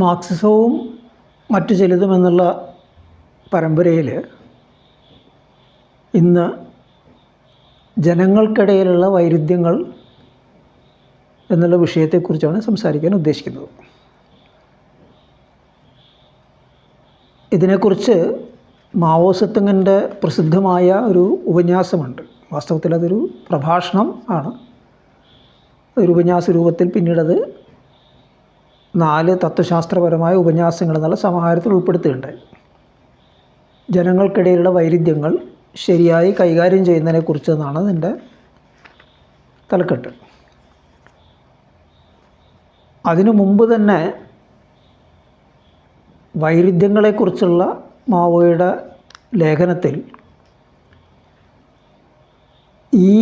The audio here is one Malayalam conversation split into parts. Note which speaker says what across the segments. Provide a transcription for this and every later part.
Speaker 1: മാർക്സിസവും മറ്റു ചിലതുമെന്നുള്ള പരമ്പരയിൽ ഇന്ന് ജനങ്ങൾക്കിടയിലുള്ള വൈരുദ്ധ്യങ്ങൾ എന്നുള്ള വിഷയത്തെക്കുറിച്ചാണ് സംസാരിക്കാൻ ഉദ്ദേശിക്കുന്നത്. ഇതിനെക്കുറിച്ച് മാവോ സെത്തുങ്ങിൻ്റെ പ്രസിദ്ധമായ ഒരു ഉപന്യാസമുണ്ട്. വാസ്തവത്തിൽ അതൊരു പ്രഭാഷണം ആണ്. ഒരു ഉപന്യാസ രൂപത്തിൽ പിന്നീടത് 4 തത്വശാസ്ത്രപരമായ ഉപന്യാസങ്ങൾ എന്നുള്ള സമാഹാരത്തിൽ ഉൾപ്പെടുത്തിയിട്ടുണ്ടായി. ജനങ്ങൾക്കിടയിലുള്ള വൈരുദ്ധ്യങ്ങൾ ശരിയായി കൈകാര്യം ചെയ്യുന്നതിനെക്കുറിച്ച് എന്നാണ് ഇതിൻ്റെ തലക്കെട്ട്. അതിനു മുമ്പ് തന്നെ വൈരുദ്ധ്യങ്ങളെക്കുറിച്ചുള്ള മാവോയുടെ ലേഖനത്തിൽ ഈ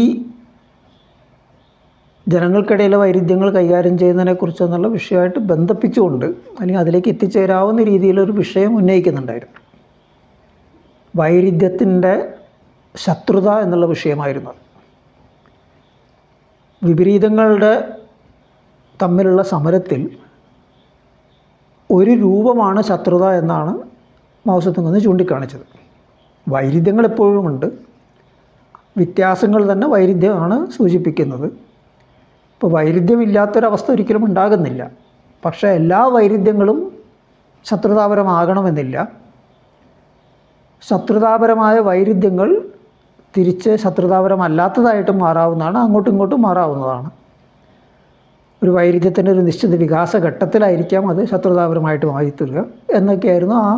Speaker 1: ജനങ്ങൾക്കിടയിലെ വൈരുദ്ധ്യങ്ങൾ കൈകാര്യം ചെയ്യുന്നതിനെക്കുറിച്ച് എന്നുള്ള വിഷയമായിട്ട് ബന്ധിപ്പിച്ചുകൊണ്ട് അല്ലെങ്കിൽ അതിലേക്ക് എത്തിച്ചേരാവുന്ന രീതിയിലൊരു വിഷയം ഉന്നയിക്കുന്നുണ്ടായിരുന്നു. വൈരുദ്ധ്യത്തിൻ്റെ ശത്രുത എന്നുള്ള വിഷയമായിരുന്നു. വിപരീതങ്ങളുടെ തമ്മിലുള്ള സമരത്തിൽ ഒരു രൂപമാണ് ശത്രുത എന്നാണ് മാവോ സെത്തുങ് ചൂണ്ടിക്കാണിച്ചത്. വൈരുദ്ധ്യങ്ങൾ എപ്പോഴുമുണ്ട്, വ്യത്യാസങ്ങൾ തന്നെ വൈരുദ്ധ്യമാണ് സൂചിപ്പിക്കുന്നത്. ഇപ്പോൾ വൈരുദ്ധ്യമില്ലാത്തൊരവസ്ഥ ഒരിക്കലും ഉണ്ടാകുന്നില്ല. പക്ഷേ എല്ലാ വൈരുദ്ധ്യങ്ങളും ശത്രുതാപരമാകണമെന്നില്ല. ശത്രുതാപരമായ വൈരുദ്ധ്യങ്ങൾ തിരിച്ച് ശത്രുതാപരമല്ലാത്തതായിട്ടും മാറാവുന്നതാണ്, അങ്ങോട്ടും ഇങ്ങോട്ടും മാറാവുന്നതാണ്. ഒരു വൈരുദ്ധ്യത്തിൻ്റെ ഒരു നിശ്ചിത വികാസ ഘട്ടത്തിലായിരിക്കാം അത് ശത്രുതാപരമായിട്ട് മാറിത്തീരുക എന്നൊക്കെയായിരുന്നു ആ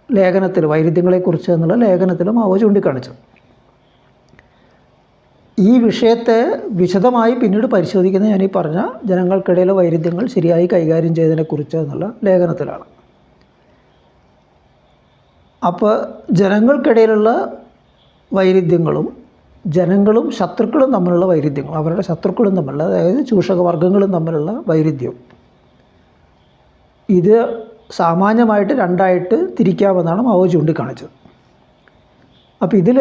Speaker 1: ലേഖനത്തിൽ, വൈരുദ്ധ്യങ്ങളെക്കുറിച്ച് എന്നുള്ള ലേഖനത്തിൽ മാവോ ചൂണ്ടിക്കാണിച്ചത്. ഈ വിഷയത്തെ വിശദമായി പിന്നീട് പരിശോധിക്കുന്നത് ഞാനീ പറഞ്ഞ ജനങ്ങൾക്കിടയിലെ വൈരുദ്ധ്യങ്ങൾ ശരിയായി കൈകാര്യം ചെയ്തതിനെക്കുറിച്ച് എന്നുള്ള ലേഖനത്തിലാണ്. അപ്പോൾ ജനങ്ങൾക്കിടയിലുള്ള വൈരുദ്ധ്യങ്ങളും ജനങ്ങളും ശത്രുക്കളും തമ്മിലുള്ള വൈരുദ്ധ്യങ്ങൾ, അവരുടെ ശത്രുക്കളും തമ്മിലുള്ള, അതായത് ചൂഷകവർഗ്ഗങ്ങളും തമ്മിലുള്ള വൈരുദ്ധ്യം, ഇത് സാമാന്യമായിട്ട് രണ്ടായിട്ട് തിരിക്കാമെന്നാണ് മാവോ ചൂണ്ടിക്കാണിച്ചത്. അപ്പോൾ ഇതിൽ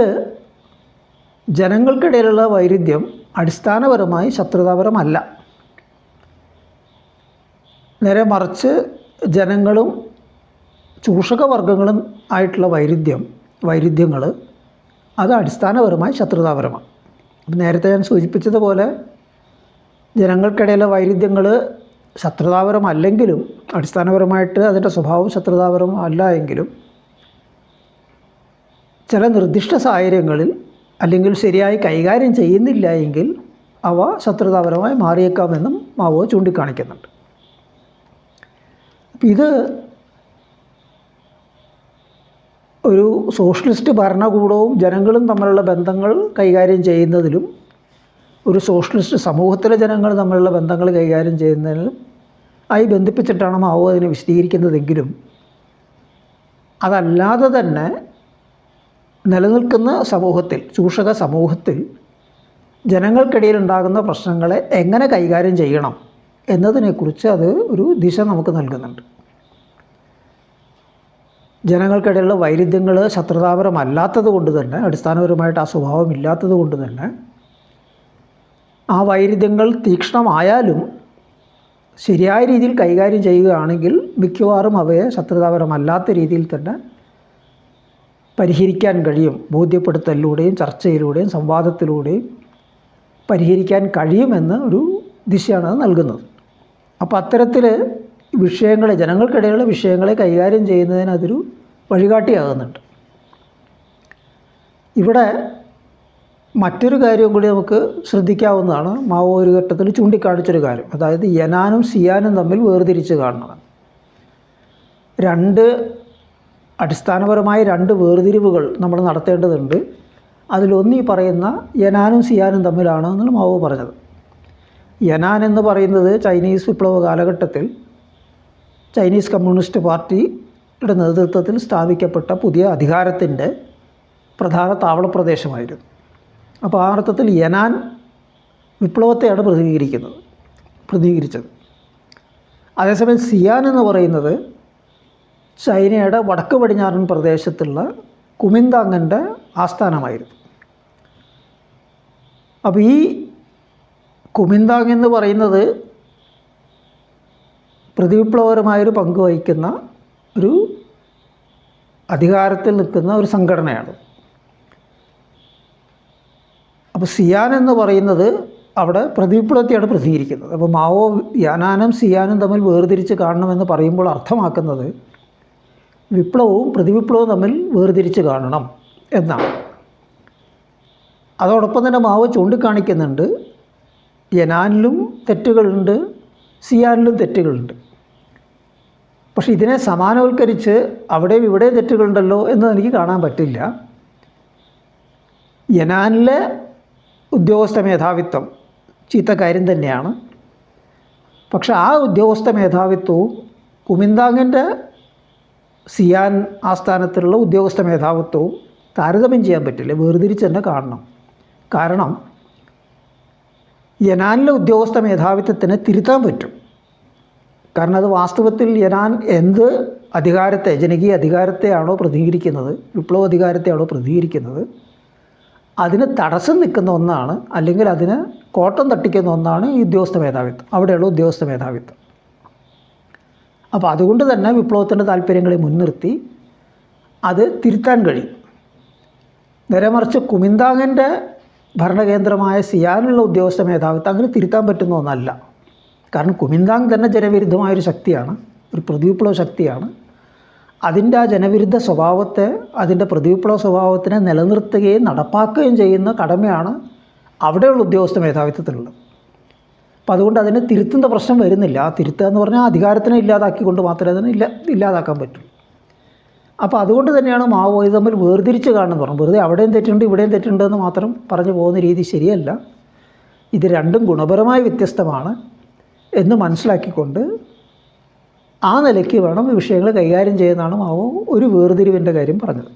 Speaker 1: ജനങ്ങൾക്കിടയിലുള്ള വൈരുദ്ധ്യം അടിസ്ഥാനപരമായി ശത്രുതാപരമല്ല. നേരെ മറിച്ച് ജനങ്ങളും ചൂഷകവർഗ്ഗങ്ങളും ആയിട്ടുള്ള വൈരുദ്ധ്യങ്ങൾ അത് അടിസ്ഥാനപരമായി ശത്രുതാപരമാണ്. അപ്പം നേരത്തെ ഞാൻ സൂചിപ്പിച്ചതുപോലെ ജനങ്ങൾക്കിടയിലെ വൈരുദ്ധ്യങ്ങൾ ശത്രുതാപരമല്ലെങ്കിലും, അടിസ്ഥാനപരമായിട്ട് അതിൻ്റെ സ്വഭാവം ശത്രുതാപരം അല്ല എങ്കിലും, ചില നിർദ്ദിഷ്ട സാഹചര്യങ്ങളിൽ അല്ലെങ്കിൽ ശരിയായി കൈകാര്യം ചെയ്യുന്നില്ല എങ്കിൽ അവ ശത്രുതാപരമായി മാറിയേക്കാമെന്നും മാവോ ചൂണ്ടിക്കാണിക്കുന്നുണ്ട്. ഇത് ഒരു സോഷ്യലിസ്റ്റ് ഭരണകൂടവും ജനങ്ങളും തമ്മിലുള്ള ബന്ധങ്ങൾ കൈകാര്യം ചെയ്യുന്നതിലും, ഒരു സോഷ്യലിസ്റ്റ് സമൂഹത്തിലെ ജനങ്ങൾ തമ്മിലുള്ള ബന്ധങ്ങൾ കൈകാര്യം ചെയ്യുന്നതിലും ആയി ബന്ധിപ്പിച്ചിട്ടാണ് മാവോ അതിനെ വിശദീകരിക്കുന്നതെങ്കിലും, അതല്ലാതെ തന്നെ നിലനിൽക്കുന്ന സമൂഹത്തിൽ, ചൂഷക സമൂഹത്തിൽ ജനങ്ങൾക്കിടയിൽ ഉണ്ടാകുന്ന പ്രശ്നങ്ങളെ എങ്ങനെ കൈകാര്യം ചെയ്യണം എന്നതിനെക്കുറിച്ച് അത് ഒരു ദിശ നമുക്ക് നൽകുന്നുണ്ട്. ജനങ്ങൾക്കിടയിലുള്ള വൈരുദ്ധ്യങ്ങൾ ശത്രുതാപരമല്ലാത്തത് കൊണ്ട് തന്നെ, അടിസ്ഥാനപരമായിട്ട് ആ സ്വഭാവം ഇല്ലാത്തത് കൊണ്ട് തന്നെ, ആ വൈരുദ്ധ്യങ്ങൾ തീക്ഷ്ണമായാലും ശരിയായ രീതിയിൽ കൈകാര്യം ചെയ്യുകയാണെങ്കിൽ മിക്കവാറും അവയെ ശത്രുതാപരമല്ലാത്ത രീതിയിൽ തന്നെ പരിഹരിക്കാൻ കഴിയും. ബോധ്യപ്പെടുത്തലിലൂടെയും ചർച്ചയിലൂടെയും സംവാദത്തിലൂടെയും പരിഹരിക്കാൻ കഴിയുമെന്ന് ഒരു ദിശയാണ് അത് നൽകുന്നത്. അപ്പോൾ അത്തരത്തിൽ വിഷയങ്ങളെ, ജനങ്ങൾക്കിടയിലുള്ള വിഷയങ്ങളെ കൈകാര്യം ചെയ്യുന്നതിന് അതൊരു വഴികാട്ടിയാകുന്നുണ്ട്. ഇവിടെ മറ്റൊരു കാര്യം കൂടി നമുക്ക് ശ്രദ്ധിക്കാവുന്നതാണ്. മാവോ ഒരു ഘട്ടത്തിൽ ചൂണ്ടിക്കാണിച്ചൊരു കാര്യം, അതായത് യനാനും സിയാനും തമ്മിൽ വേർതിരിച്ച് കാണുന്നതാണ്. അടിസ്ഥാനപരമായി 2 വേർതിരിവുകൾ നമ്മൾ നടത്തേണ്ടതുണ്ട്. അതിലൊന്ന് ഈ പറയുന്ന യനാനും സിയാനും തമ്മിലാണ് എന്നാണ് മാവോ പറഞ്ഞത്. യനാൻ എന്ന് പറയുന്നത് ചൈനീസ് വിപ്ലവ കാലഘട്ടത്തിൽ ചൈനീസ് കമ്മ്യൂണിസ്റ്റ് പാർട്ടിയുടെ നേതൃത്വത്തിൽ സ്ഥാപിക്കപ്പെട്ട പുതിയ അധികാരത്തിൻ്റെ പ്രധാന താവളപ്രദേശമായിരുന്നു. അപ്പോൾ ആ അർത്ഥത്തിൽ യനാൻ വിപ്ലവത്തെയാണ് പ്രതിനിധീകരിച്ചത്. അതേസമയം സിയാൻ എന്ന് പറയുന്നത് ചൈനയുടെ വടക്ക് പടിഞ്ഞാറൻ പ്രദേശത്തുള്ള കുമിന്താങ്ങിൻ്റെ ആസ്ഥാനമായിരുന്നു. അപ്പോൾ ഈ കുമിന്താങ് എന്ന് പറയുന്നത് പ്രതിവിപ്ലവകരമായൊരു പങ്ക് വഹിക്കുന്ന ഒരു അധികാരത്തിൽ നിൽക്കുന്ന ഒരു സംഘടനയാണ്. അപ്പോൾ സിയാൻ എന്ന് പറയുന്നത് അവിടെ പ്രതിവിപ്ലവത്തെയാണ് പ്രതികരിക്കുന്നത്. അപ്പോൾ മാവോ യാനാനും സിയാനും തമ്മിൽ വേർതിരിച്ച് കാണണമെന്ന് പറയുമ്പോൾ അർത്ഥമാക്കുന്നത് വിപ്ലവവും പ്രതിവിപ്ലവവും തമ്മിൽ വേർതിരിച്ച് കാണണം എന്നാണ്. അതോടൊപ്പം തന്നെ മാവോ ചൂണ്ടിക്കാണിക്കുന്നുണ്ട് യനാനിലും തെറ്റുകളുണ്ട്, സിയാനിലും തെറ്റുകളുണ്ട്. പക്ഷെ ഇതിനെ സമാനവൽക്കരിച്ച് അവിടെയും ഇവിടെയും തെറ്റുകളുണ്ടല്ലോ എന്ന് എനിക്ക് കാണാൻ പറ്റില്ല. യനാനിലെ ഉദ്യോഗസ്ഥ മേധാവിത്വം ചീത്ത കാര്യം തന്നെയാണ്. പക്ഷെ ആ ഉദ്യോഗസ്ഥ മേധാവിത്വവും കുമിന്താങ്ങിൻ്റെ സിയാൻ ആസ്ഥാനത്തിലുള്ള ഉദ്യോഗസ്ഥ മേധാവിത്വവും താരതമ്യം ചെയ്യാൻ പറ്റില്ല, വേർതിരിച്ച് തന്നെ കാണണം. കാരണം യനാനിലെ ഉദ്യോഗസ്ഥ മേധാവിത്വത്തിന് തിരുത്താൻ പറ്റും. കാരണം അത് വാസ്തവത്തിൽ യനാൻ എന്ത് അധികാരത്തെ, ജനകീയ അധികാരത്തെയാണോ പ്രതികരിക്കുന്നത്, വിപ്ലവ അധികാരത്തെയാണോ പ്രതികരിക്കുന്നത്, അതിന് തടസ്സം നിൽക്കുന്ന ഒന്നാണ്, അല്ലെങ്കിൽ അതിന് കോട്ടം തട്ടിക്കുന്ന ഒന്നാണ് ഈ ഉദ്യോഗസ്ഥ മേധാവിത്വം, അവിടെയുള്ള ഉദ്യോഗസ്ഥ മേധാവിത്വം. അപ്പോൾ അതുകൊണ്ട് തന്നെ വിപ്ലവത്തിൻ്റെ താല്പര്യങ്ങളെ മുൻനിർത്തി അത് തിരുത്താൻ കഴിയും. നേരെ മറിച്ച് കുമിന്താങ്ങിൻ്റെ ഭരണകേന്ദ്രമായ സിയാനുള്ള ഉദ്യോഗസ്ഥ മേധാവിത്വം അങ്ങനെ തിരുത്താൻ പറ്റുന്ന ഒന്നല്ല. കാരണം കുമിന്താങ് തന്നെ ജനവിരുദ്ധമായൊരു ശക്തിയാണ്, ഒരു പ്രതിവിപ്ലവ ശക്തിയാണ്. അതിൻ്റെ ആ ജനവിരുദ്ധ സ്വഭാവത്തെ, അതിൻ്റെ പ്രതിവിപ്ലവ സ്വഭാവത്തിനെ നിലനിർത്തുകയും നടപ്പാക്കുകയും ചെയ്യുന്ന കടമയാണ് അവിടെയുള്ള ഉദ്യോഗസ്ഥ മേധാവിത്വത്തിനുള്ളത്. അപ്പോൾ അതുകൊണ്ട് അതിനെ തിരുത്തുന്ന പ്രശ്നം വരുന്നില്ല. ആ തിരുത്തുക എന്ന് പറഞ്ഞാൽ അധികാരത്തിനെ ഇല്ലാതാക്കിക്കൊണ്ട് മാത്രമേ അതിനെ ഇല്ലാതാക്കാൻ പറ്റൂ. അപ്പോൾ അതുകൊണ്ട് തന്നെയാണ് മാവോ ഇത് തമ്മിൽ വേർതിരിച്ച് കാണുന്നത് പറഞ്ഞു. വെറുതെ അവിടെയും തെറ്റുണ്ട് ഇവിടെയും തെറ്റുണ്ട് എന്ന് മാത്രം പറഞ്ഞു പോകുന്ന രീതി ശരിയല്ല. ഇത് രണ്ടും ഗുണപരമായി വ്യത്യസ്തമാണ് എന്ന് മനസ്സിലാക്കിക്കൊണ്ട് ആ നിലയ്ക്ക് വേണം ഈ വിഷയങ്ങൾ കൈകാര്യം ചെയ്യുന്നതാണ് മാവോ ഒരു വേർതിരിവിൻ്റെ കാര്യം പറഞ്ഞത്.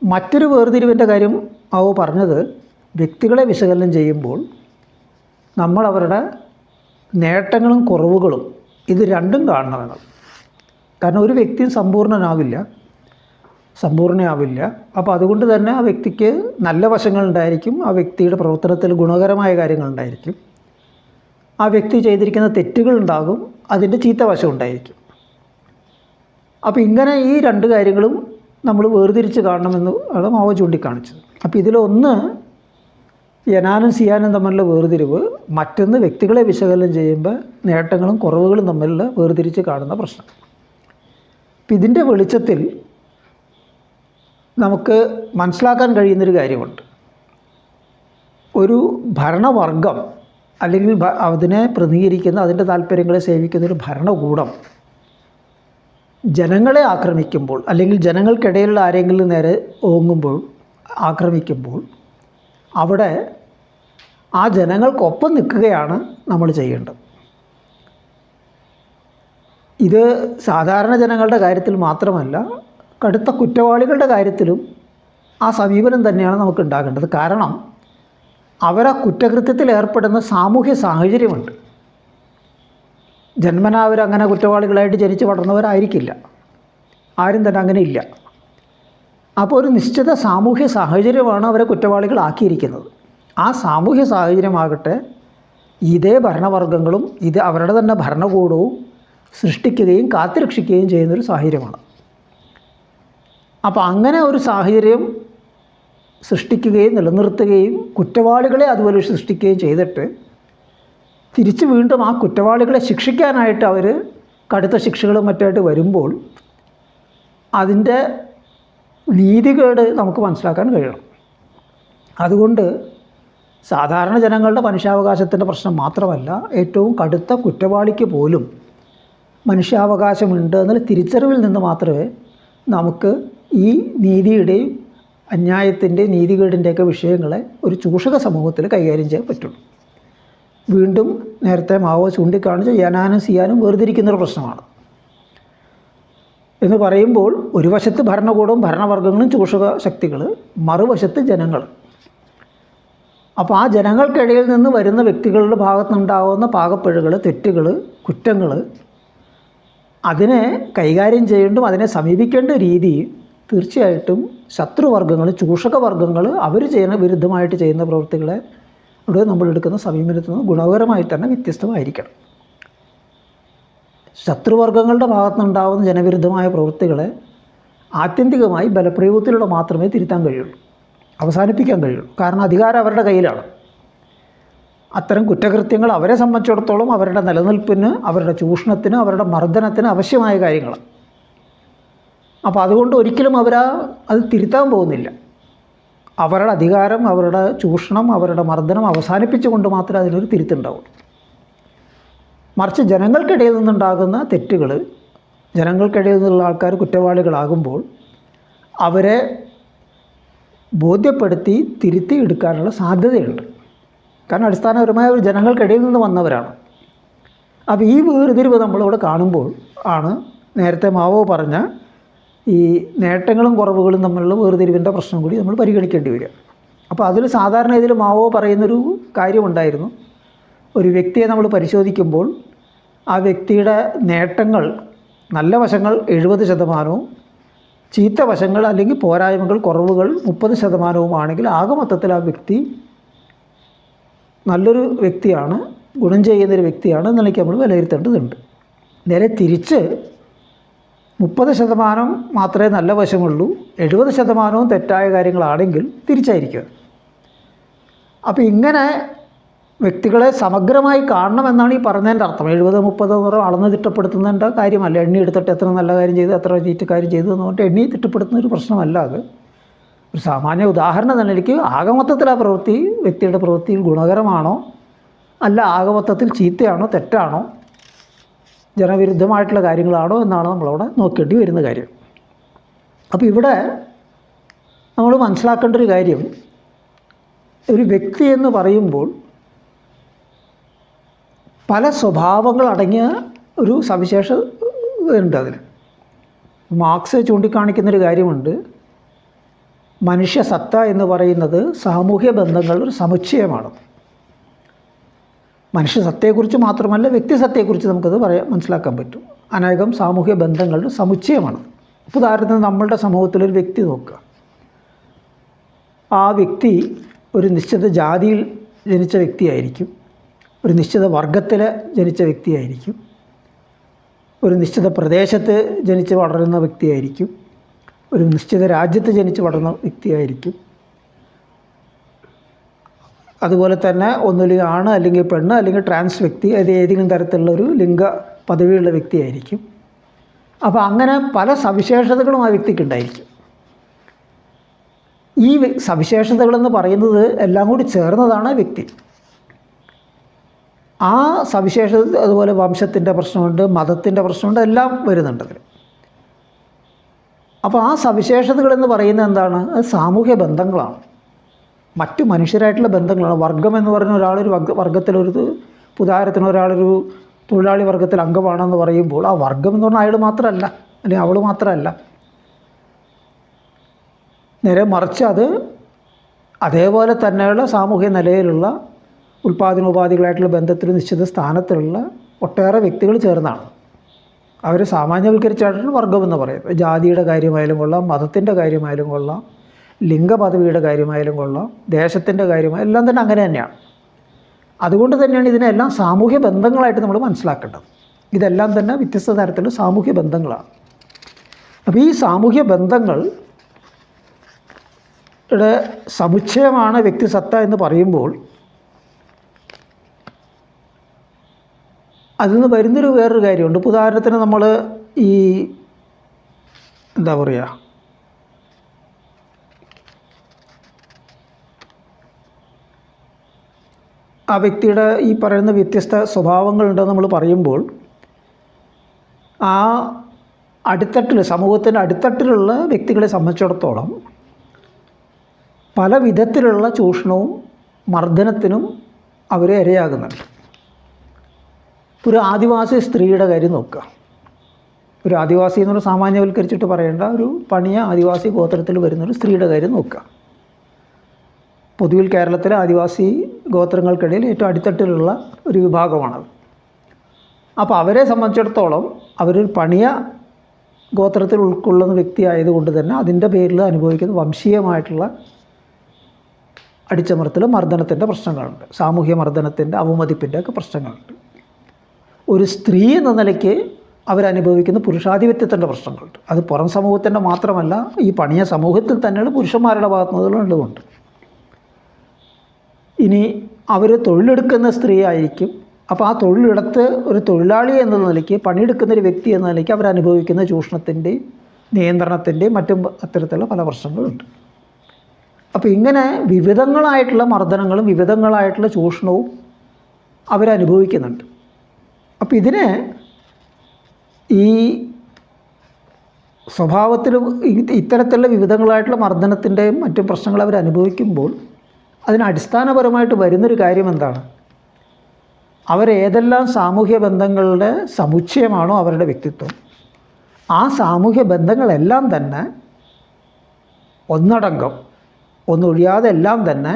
Speaker 1: മറ്റൊരു വേർതിരിവിൻ്റെ കാര്യം മാവോ പറഞ്ഞത് വ്യക്തികളെ വിശകലനം ചെയ്യുമ്പോൾ നമ്മൾ അവരുടെ നേട്ടങ്ങളും കുറവുകളും ഇത് രണ്ടും കാണണമെന്നത്. കാരണം ഒരു വ്യക്തിയും സമ്പൂർണ്ണനാവില്ല. അപ്പോൾ അതുകൊണ്ട് തന്നെ ആ വ്യക്തിക്ക് നല്ല വശങ്ങളുണ്ടായിരിക്കും, ആ വ്യക്തിയുടെ പ്രവർത്തനത്തിൽ ഗുണകരമായ കാര്യങ്ങളുണ്ടായിരിക്കും, ആ വ്യക്തി ചെയ്തിരിക്കുന്ന തെറ്റുകളുണ്ടാകും, അതിൻ്റെ ചീത്ത വശം ഉണ്ടായിരിക്കും. അപ്പോൾ ഇങ്ങനെ ഈ രണ്ട് കാര്യങ്ങളും നമ്മൾ വേർതിരിച്ച് കാണണമെന്ന് ആണ് മാവോ ചൂണ്ടിക്കാണിച്ചത്. അപ്പോൾ ഇതിലൊന്ന് യനാനും സിയാനും തമ്മിലുള്ള വേർതിരിവ്, മറ്റൊന്ന് വ്യക്തികളെ വിശകലനം ചെയ്യുമ്പോൾ നേട്ടങ്ങളും കുറവുകളും തമ്മിലുള്ള വേർതിരിച്ച് കാണുന്ന പ്രശ്നം. അപ്പം ഇതിൻ്റെ വെളിച്ചത്തിൽ നമുക്ക് മനസ്സിലാക്കാൻ കഴിയുന്നൊരു കാര്യമുണ്ട്. ഒരു ഭരണവർഗം അല്ലെങ്കിൽ അതിനെ പ്രതികരിക്കുന്ന, അതിൻ്റെ താല്പര്യങ്ങളെ സേവിക്കുന്നൊരു ഭരണകൂടം ജനങ്ങളെ ആക്രമിക്കുമ്പോൾ, അല്ലെങ്കിൽ ജനങ്ങൾക്കിടയിലുള്ള ആരെങ്കിലും നേരെ ആക്രമിക്കുമ്പോൾ അവിടെ ആ ജനങ്ങൾക്കൊപ്പം നിൽക്കുകയാണ് നമ്മൾ ചെയ്യേണ്ടത്. ഇത് സാധാരണ ജനങ്ങളുടെ കാര്യത്തിൽ മാത്രമല്ല, കടുത്ത കുറ്റവാളികളുടെ കാര്യത്തിലും ആ സമീപനം തന്നെയാണ് നമുക്ക് ഉണ്ടാകേണ്ടത്. കാരണം അവരാ കുറ്റകൃത്യത്തിൽ ഏർപ്പെടുന്ന സാമൂഹ്യ സാഹചര്യമുണ്ട്. ജന്മനാ അവരങ്ങനെ കുറ്റവാളികളായിട്ട് ജനിച്ച് വളർന്നവരായിരിക്കില്ല, ആരും തന്നെ അങ്ങനെ ഇല്ല. അപ്പോൾ ഒരു നിശ്ചിത സാമൂഹ്യ സാഹചര്യമാണ് അവരെ കുറ്റവാളികളാക്കിയിരിക്കുന്നത്. ആ സാമൂഹ്യ സാഹചര്യമാകട്ടെ ഇതേ ഭരണവർഗങ്ങളും ഇത് അവരുടെ തന്നെ ഭരണകൂടവും സൃഷ്ടിക്കുകയും കാത്തുരക്ഷിക്കുകയും ചെയ്യുന്നൊരു സാഹചര്യമാണ്. അപ്പോൾ അങ്ങനെ ഒരു സാഹചര്യം സൃഷ്ടിക്കുകയും നിലനിർത്തുകയും കുറ്റവാളികളെ അതുപോലെ സൃഷ്ടിക്കുകയും ചെയ്തിട്ട് തിരിച്ച് വീണ്ടും ആ കുറ്റവാളികളെ ശിക്ഷിക്കാനായിട്ട് അവർ കടുത്ത ശിക്ഷകളും മറ്റായിട്ട് വരുമ്പോൾ അതിൻ്റെ നീതികേട് നമുക്ക് മനസ്സിലാക്കാൻ കഴിയണം. അതുകൊണ്ട് സാധാരണ ജനങ്ങളുടെ മനുഷ്യാവകാശത്തിൻ്റെ പ്രശ്നം മാത്രമല്ല, ഏറ്റവും കടുത്ത കുറ്റവാളിക്ക് പോലും മനുഷ്യാവകാശമുണ്ട് എന്നുള്ള തിരിച്ചറിവിൽ നിന്ന് മാത്രമേ നമുക്ക് ഈ നീതിയുടെയും അന്യായത്തിൻ്റെയും നീതികേടിൻ്റെയൊക്കെ വിഷയങ്ങളെ ഒരു ചൂഷക സമൂഹത്തിൽ കൈകാര്യം ചെയ്യാൻ പറ്റുള്ളൂ. വീണ്ടും നേരത്തെ മാവോ ചൂണ്ടിക്കാണിച്ച് യനാനും സിയാനും വേർതിരിക്കുന്നൊരു പ്രശ്നമാണ് എന്ന് പറയുമ്പോൾ ഒരു വശത്ത് ഭരണകൂടവും ഭരണവർഗങ്ങളും ചൂഷക ശക്തികൾ, മറുവശത്ത് ജനങ്ങൾ. അപ്പോൾ ആ ജനങ്ങൾക്കിടയിൽ നിന്ന് വരുന്ന വ്യക്തികളുടെ ഭാഗത്തുനിന്നുണ്ടാകുന്ന പാകപ്പിഴകൾ, തെറ്റുകൾ, കുറ്റങ്ങൾ, അതിനെ കൈകാര്യം ചെയ്യേണ്ടും അതിനെ സമീപിക്കേണ്ട രീതി തീർച്ചയായിട്ടും ശത്രുവർഗങ്ങൾ, ചൂഷകവർഗങ്ങൾ അവർ ചെയ്യുന്ന വിരുദ്ധമായിട്ട് ചെയ്യുന്ന പ്രവൃത്തികളെ നമ്മൾ എടുക്കുന്ന സമീപനത്തിൽ നിന്ന് ഗുണകരമായി തന്നെ വ്യത്യസ്തമായിരിക്കണം. ശത്രുവർഗങ്ങളുടെ ഭാഗത്തുനിന്നുണ്ടാകുന്ന ജനവിരുദ്ധമായ പ്രവൃത്തികളെ ആത്യന്തികമായി ബലപ്രയോഗത്തിലൂടെ മാത്രമേ തിരുത്താൻ കഴിയുള്ളൂ, അവസാനിപ്പിക്കാൻ കഴിയുള്ളൂ. കാരണം അധികാരം അവരുടെ കയ്യിലാണ്. അത്തരം കുറ്റകൃത്യങ്ങൾ അവരെ സംബന്ധിച്ചിടത്തോളം അവരുടെ നിലനിൽപ്പിന്, അവരുടെ ചൂഷണത്തിന്, അവരുടെ മർദ്ദനത്തിന് ആവശ്യമായ കാര്യങ്ങളാണ്. അപ്പോൾ അതുകൊണ്ട് ഒരിക്കലും അത് തിരുത്താൻ പോകുന്നില്ല. അവരുടെ അധികാരം, അവരുടെ ചൂഷണം, അവരുടെ മർദ്ദനം അവസാനിപ്പിച്ചുകൊണ്ട് മാത്രമേ അതിനൊരു തിരുത്തുണ്ടാവുള്ളൂ. മറിച്ച് ജനങ്ങൾക്കിടയിൽ നിന്നുണ്ടാകുന്ന തെറ്റുകൾ, ജനങ്ങൾക്കിടയിൽ നിന്നുള്ള ആൾക്കാർ കുറ്റവാളികളാകുമ്പോൾ അവരെ ബോധ്യപ്പെടുത്തി തിരുത്തി എടുക്കാനുള്ള സാധ്യതയുണ്ട്. കാരണം അടിസ്ഥാനപരമായ ഒരു ജനങ്ങൾക്കിടയിൽ നിന്ന് വന്നവരാണ്. അപ്പോൾ ഈ വേർതിരിവ് നമ്മളിവിടെ കാണുമ്പോൾ ആണ് നേരത്തെ മാവോ പറഞ്ഞ ഈ നേട്ടങ്ങളും കുറവുകളും തമ്മിലുള്ള വേർതിരിവിൻ്റെ പ്രശ്നം കൂടി നമ്മൾ പരിഗണിക്കേണ്ടി വരിക. അപ്പോൾ അതിൽ സാധാരണ ഇതിൽ മാവോ പറയുന്നൊരു കാര്യമുണ്ടായിരുന്നു. ഒരു വ്യക്തിയെ നമ്മൾ പരിശോധിക്കുമ്പോൾ ആ വ്യക്തിയുടെ നേട്ടങ്ങൾ, നല്ല വശങ്ങൾ 70%, ചീത്ത വശങ്ങൾ അല്ലെങ്കിൽ പോരായ്മകൾ, കുറവുകൾ 30% ആണെങ്കിൽ ആകെ മൊത്തത്തിൽ ആ വ്യക്തി നല്ലൊരു വ്യക്തിയാണ്, ഗുണം ചെയ്യുന്നൊരു വ്യക്തിയാണ് എന്നുണ്ടെങ്കിൽ നമ്മൾ വിലയിരുത്തേണ്ടതുണ്ട്. നേരെ തിരിച്ച് 30% മാത്രമേ നല്ല വശമുള്ളൂ, 70% തെറ്റായ കാര്യങ്ങളാണെങ്കിൽ തിരിച്ചായിരിക്കുക. അപ്പോൾ ഇങ്ങനെ വ്യക്തികളെ സമഗ്രമായി കാണണമെന്നാണ് ഈ പറഞ്ഞതിൻ്റെ അർത്ഥം. 70-30 അളന്ന് തിട്ടപ്പെടുത്തുന്നതിൻ്റെ കാര്യമല്ല. എണ്ണി എടുത്തിട്ട് എത്ര നല്ല കാര്യം ചെയ്തു, എത്ര ചീത്ത കാര്യം ചെയ്തു എന്ന് പറഞ്ഞിട്ട് എണ്ണി തിട്ടപ്പെടുത്തുന്ന ഒരു പ്രശ്നമല്ല അത്. ഒരു സാമാന്യ ഉദാഹരണം തന്നെ എനിക്ക് ആകമൊത്തത്തിൽ ആ പ്രവൃത്തി, വ്യക്തിയുടെ പ്രവൃത്തിയിൽ ഗുണകരമാണോ അല്ല ആകമൊത്തത്തിൽ ചീത്തയാണോ തെറ്റാണോ ജനവിരുദ്ധമായിട്ടുള്ള കാര്യങ്ങളാണോ എന്നാണ് നമ്മളവിടെ നോക്കേണ്ടി വരുന്ന കാര്യം. അപ്പോൾ ഇവിടെ നമ്മൾ മനസ്സിലാക്കേണ്ട ഒരു കാര്യം, ഒരു വ്യക്തി എന്ന് പറയുമ്പോൾ പല സ്വഭാവങ്ങൾ അടങ്ങിയ ഒരു സവിശേഷത ഉണ്ട്. അതിന് മാർക്സ് ചൂണ്ടിക്കാണിക്കുന്നൊരു കാര്യമുണ്ട്. മനുഷ്യ സത്ത എന്ന് പറയുന്നത് സാമൂഹ്യ ബന്ധങ്ങളുടെ ഒരു സമുച്ചയമാണ്. മനുഷ്യ സത്തയെക്കുറിച്ച് മാത്രമല്ല, വ്യക്തിസത്തയെക്കുറിച്ച് നമുക്കത് മനസ്സിലാക്കാൻ പറ്റും. അനേകം സാമൂഹ്യ ബന്ധങ്ങളുടെ സമുച്ചയമാണ്. ഉദാഹരണത്തിന് നമ്മളുടെ സമൂഹത്തിലൊരു വ്യക്തി നോക്കുക. ആ വ്യക്തി ഒരു നിശ്ചിത ജാതിയിൽ ജനിച്ച വ്യക്തിയായിരിക്കും, ഒരു നിശ്ചിത വർഗത്തിൽ ജനിച്ച വ്യക്തിയായിരിക്കും, ഒരു നിശ്ചിത പ്രദേശത്ത് ജനിച്ച് വളരുന്ന വ്യക്തിയായിരിക്കും, ഒരു നിശ്ചിത രാജ്യത്ത് ജനിച്ച് വളർന്ന വ്യക്തിയായിരിക്കും. അതുപോലെ തന്നെ ഒന്നുമില്ലെങ്കിൽ ആണ്, അല്ലെങ്കിൽ പെണ്ണ്, അല്ലെങ്കിൽ ട്രാൻസ് വ്യക്തി, അത് ഏതെങ്കിലും തരത്തിലുള്ളൊരു ലിംഗ പദവിയുള്ള വ്യക്തിയായിരിക്കും. അപ്പോൾ അങ്ങനെ പല സവിശേഷതകളും ആ വ്യക്തിക്കുണ്ടായിരിക്കും. ഈ സവിശേഷതകളെന്ന് പറയുന്നത് എല്ലാം കൂടി ചേർന്നതാണ് വ്യക്തി. ആ സവിശേഷത, അതുപോലെ വംശത്തിൻ്റെ പ്രശ്നമുണ്ട്, മതത്തിൻ്റെ പ്രശ്നമുണ്ട്, എല്ലാം വരുന്നുണ്ട് അതിൽ. അപ്പോൾ ആ സവിശേഷതകളെന്ന് പറയുന്നത് എന്താണ്? അത് സാമൂഹ്യ ബന്ധങ്ങളാണ്, മറ്റു മനുഷ്യരായിട്ടുള്ള ബന്ധങ്ങളാണ്. വർഗം എന്ന് പറഞ്ഞ ഒരാളൊരു വർഗത്തിലൊരു, ഉദാഹരണത്തിന് ഒരാളൊരു തൊഴിലാളി വർഗത്തിൽ അംഗമാണെന്ന് പറയുമ്പോൾ ആ വർഗം എന്ന് പറഞ്ഞാൽ അയാൾ മാത്രമല്ല, അല്ലെങ്കിൽ അവൾ മാത്രമല്ല. നേരെ മറിച്ച് അത് അതേപോലെ തന്നെയുള്ള സാമൂഹ്യ നിലയിലുള്ള ഉൽപ്പാദനോപാധികളായിട്ടുള്ള ബന്ധത്തിൽ നിശ്ചിത സ്ഥാനത്തുള്ള ഒട്ടേറെ വ്യക്തികൾ ചേർന്നാണ്. അവർ സാമാന്യവൽക്കരിച്ചായിട്ടാണ് വർഗം എന്ന് പറയുന്നത്. ജാതിയുടെ കാര്യമായാലും കൊള്ളാം, മതത്തിൻ്റെ കാര്യമായാലും കൊള്ളാം, ലിംഗപദവിയുടെ കാര്യമായാലും കൊള്ളാം, ദേശത്തിൻ്റെ കാര്യമായാലും എല്ലാം തന്നെ അങ്ങനെ തന്നെയാണ്. അതുകൊണ്ട് തന്നെയാണ് ഇതിനെല്ലാം സാമൂഹ്യ ബന്ധങ്ങളായിട്ട് നമ്മൾ മനസ്സിലാക്കേണ്ടത്. ഇതെല്ലാം തന്നെ വ്യത്യസ്ത തരത്തിലുള്ള സാമൂഹ്യ ബന്ധങ്ങളാണ്. അപ്പോൾ ഈ സാമൂഹ്യ ബന്ധങ്ങളുടെ സമുച്ചയമാണ് വ്യക്തിസത്ത എന്ന് പറയുമ്പോൾ അതിൽ നിന്ന് വരുന്നൊരു വേറൊരു കാര്യമുണ്ട്. ഉദാഹരണത്തിന് നമ്മൾ ഈ എന്താ പറയുക, ആ വ്യക്തിയുടെ ഈ പറയുന്ന വ്യത്യസ്ത സ്വഭാവങ്ങളുണ്ടെന്ന് നമ്മൾ പറയുമ്പോൾ ആ അടിത്തട്ടിൽ, സമൂഹത്തിൻ്റെ അടിത്തട്ടിലുള്ള വ്യക്തികളെ സംബന്ധിച്ചിടത്തോളം പല വിധത്തിലുള്ള ചൂഷണവും മർദ്ദനത്തിനും അവരെ ഇരയാകുന്നുണ്ട്. ഒരു ആദിവാസി സ്ത്രീയുടെ കാര്യം നോക്കുക. ഒരു ആദിവാസി എന്നൊരു സാമാന്യവൽക്കരിച്ചിട്ട് പറയേണ്ട ഒരു പണിയ ആദിവാസി ഗോത്രത്തിൽ വരുന്നൊരു സ്ത്രീയുടെ കാര്യം നോക്കുക. പൊതുവിൽ കേരളത്തിലെ ആദിവാസി ഗോത്രങ്ങൾക്കിടയിൽ ഏറ്റവും അടിത്തട്ടിലുള്ള ഒരു വിഭാഗമാണത്. അപ്പോൾ അവരെ സംബന്ധിച്ചിടത്തോളം അവരൊരു പണിയ ഗോത്രത്തിൽ ഉൾക്കൊള്ളുന്ന വ്യക്തി ആയതുകൊണ്ട് തന്നെ അതിൻ്റെ പേരിൽ അനുഭവിക്കുന്ന വംശീയമായിട്ടുള്ള അടിച്ചമർത്തലും മർദ്ദനത്തിൻ്റെ പ്രശ്നങ്ങളുണ്ട്, സാമൂഹ്യ മർദ്ദനത്തിൻ്റെ, അവമതിപ്പിൻ്റെ ഒക്കെ പ്രശ്നങ്ങളുണ്ട്. ഒരു സ്ത്രീ എന്ന നിലയ്ക്ക് അവരനുഭവിക്കുന്ന പുരുഷാധിപത്യത്തിൻ്റെ പ്രശ്നങ്ങളുണ്ട്. അത് പുറം സമൂഹത്തിൻ്റെ മാത്രമല്ല, ഈ പണിയ സമൂഹത്തിൽ തന്നെയുള്ള പുരുഷന്മാരുടെ ഭാഗത്തുനിന്നുള്ളതുകൊണ്ട്. ഇനി അവർ തൊഴിലെടുക്കുന്ന സ്ത്രീ ആയിരിക്കും. അപ്പോൾ ആ തൊഴിലിടത്ത് ഒരു തൊഴിലാളി എന്ന നിലയ്ക്ക്, പണിയെടുക്കുന്ന ഒരു വ്യക്തി എന്ന നിലയ്ക്ക് അവരനുഭവിക്കുന്ന ചൂഷണത്തിൻ്റെയും നിയന്ത്രണത്തിൻ്റെയും മറ്റും അത്തരത്തിലുള്ള പല പ്രശ്നങ്ങളുണ്ട്. അപ്പോൾ ഇങ്ങനെ വിവിധങ്ങളായിട്ടുള്ള മർദ്ദനങ്ങളും വിവിധങ്ങളായിട്ടുള്ള ചൂഷണവും അവരനുഭവിക്കുന്നുണ്ട്. അപ്പോൾ ഇതിനെ ഈ സ്വഭാവത്തിൽ ഇത്തരത്തിലുള്ള വിവിധങ്ങളായിട്ടുള്ള മർദ്ദനത്തിൻ്റെയും മറ്റും പ്രശ്നങ്ങൾ അവരനുഭവിക്കുമ്പോൾ അതിനടിസ്ഥാനപരമായിട്ട് വരുന്നൊരു കാര്യം എന്താണ്? അവരേതെല്ലാം സാമൂഹ്യ ബന്ധങ്ങളുടെ സമുച്ചയമാണോ അവരുടെ വ്യക്തിത്വം, ആ സാമൂഹ്യ ബന്ധങ്ങളെല്ലാം തന്നെ ഒന്നടങ്കം ഒന്നൊഴിയാതെ എല്ലാം തന്നെ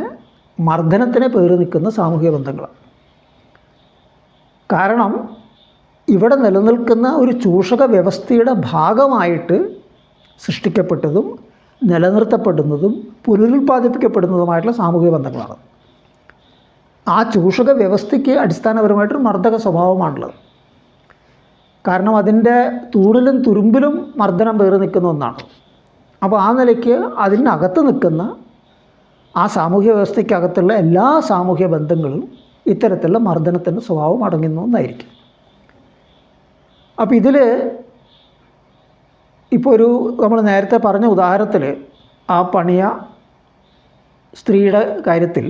Speaker 1: മർദ്ദനത്തിന് പേറി നിൽക്കുന്ന സാമൂഹ്യ ബന്ധങ്ങളാണ്. കാരണം ഇവിടെ നിലനിൽക്കുന്ന ഒരു ചൂഷക വ്യവസ്ഥയുടെ ഭാഗമായിട്ട് സൃഷ്ടിക്കപ്പെട്ടതും നിലനിർത്തപ്പെടുന്നതും പുനരുൽപ്പാദിപ്പിക്കപ്പെടുന്നതുമായിട്ടുള്ള സാമൂഹിക ബന്ധങ്ങളാണ്. ആ ചൂഷക വ്യവസ്ഥയ്ക്ക് അടിസ്ഥാനപരമായിട്ടൊരു മർദ്ദക സ്വഭാവമാണുള്ളത്. കാരണം അതിൻ്റെ തൂണിലും തുരുമ്പിലും മർദ്ദനം പേറി നിൽക്കുന്ന ഒന്നാണ്. അപ്പോൾ ആ നിലയ്ക്ക് അതിനകത്ത് നിൽക്കുന്ന ആ സാമൂഹ്യ വ്യവസ്ഥയ്ക്കകത്തുള്ള എല്ലാ സാമൂഹ്യ ബന്ധങ്ങളും ഇത്തരത്തിലുള്ള മർദ്ദനത്തിൻ്റെ സ്വഭാവം അടങ്ങുന്ന ഒന്നായിരിക്കും. അപ്പോൾ ഇതിൽ ഇപ്പോൾ നമ്മൾ നേരത്തെ പറഞ്ഞ ഉദാഹരണത്തിൽ ആ പണിയ സ്ത്രീയുടെ കാര്യത്തിൽ,